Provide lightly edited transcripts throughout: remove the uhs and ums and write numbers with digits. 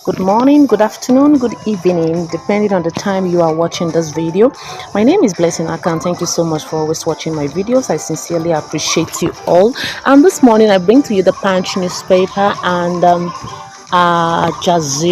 Good morning, good afternoon, good evening, depending on the time you are watching this video. My name is Blessing Akan. Thank you so much for always watching my videos. I sincerely appreciate you all. And this morning I bring to you the Punch newspaper and Jaz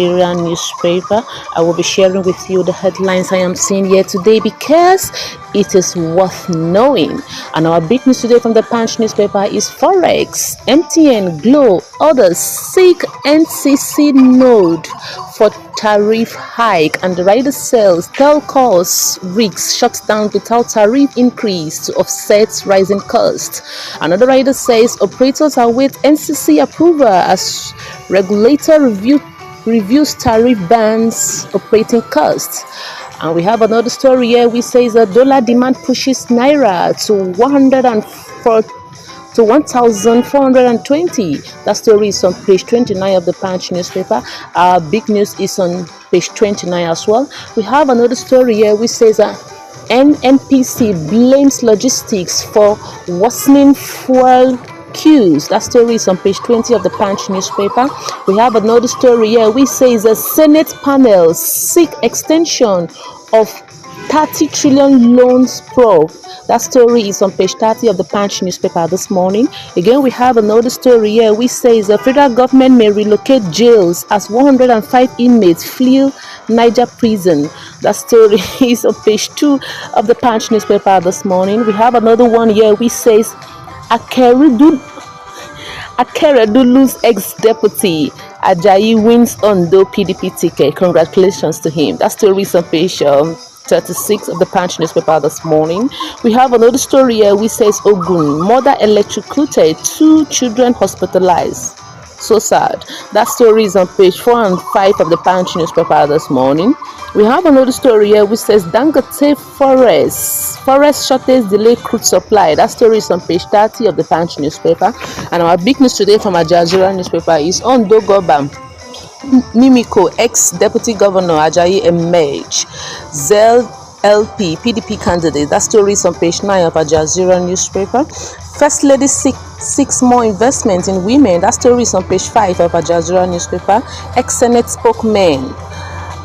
Newspaper. I will be sharing with you the headlines I am seeing here today because it is worth knowing. And our big news today from the Punch newspaper is Forex, MTN, Glo, others seek NCC node for tariff hike, and the rider says telcos rigs shut down without tariff increase to offset rising costs. Another rider says operators await NCC approval as regulator reviews tariff bans operating costs. And we have another story here which says a dollar demand pushes naira to 1,420. That story is on page 29 of the Punch newspaper. Our big news is on page 29 as well. We have another story here which says NNPC blames logistics for worsening fuel queues. That story is on page 20 of the Punch newspaper. We have another story here which says a Senate panel seek extension of 30 trillion loans probe. That story is on page 30 of the Punch newspaper this morning. Again, we have another story here which says the federal government may relocate jails as 105 inmates flee Niger prison. That story is on page 2 of the Punch newspaper this morning. We have another one here which says Akeredolu's ex-deputy Ajayi wins Ondo PDP ticket. Congratulations to him. That story is on page 36 of the Punch newspaper this morning. We have another story here which says Ogun, mother electrocuted, 2 children hospitalized. So sad. That story is on page 4 and 5 of the Punch newspaper this morning. We have another story here which says Dangote forest shortage delay crude supply. That story is on page 30 of the Punch newspaper. And our big news today from Jaz Newspaper is Ondo Goba Mimiko, ex-deputy governor Ajayi emerge. ZLP PDP candidate. That story is on page 9 of Jaz Newspaper. First lady seeks more investment in women. That story is on page 5 of Jaz Newspaper. Ex-Senate spokesman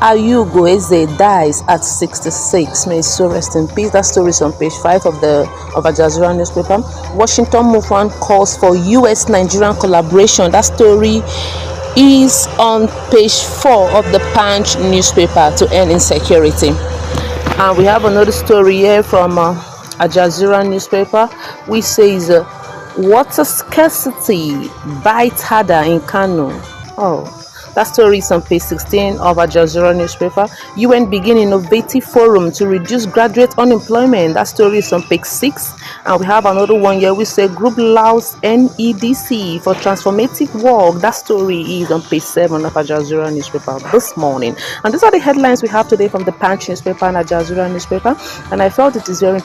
Ayugo Eze dies at 66. May his soul rest in peace. That story is on page 5 of Jaz Newspaper. Washington movement calls for US-Nigerian collaboration. That story is on page 4 of the Punch newspaper to end insecurity. And we have another story here from Jaz Newspaper which says water scarcity bites harder in Kano. That story is on page 16 of Jaz Newspaper. UN begin innovative forum to reduce graduate unemployment. That story is on page 6. And we have another one here which says group allows NEDC for transformative work. That story is on page 7 of Jaz Newspaper this morning. And these are the headlines we have today from the Punch newspaper and Jaz Newspaper. And I felt it is very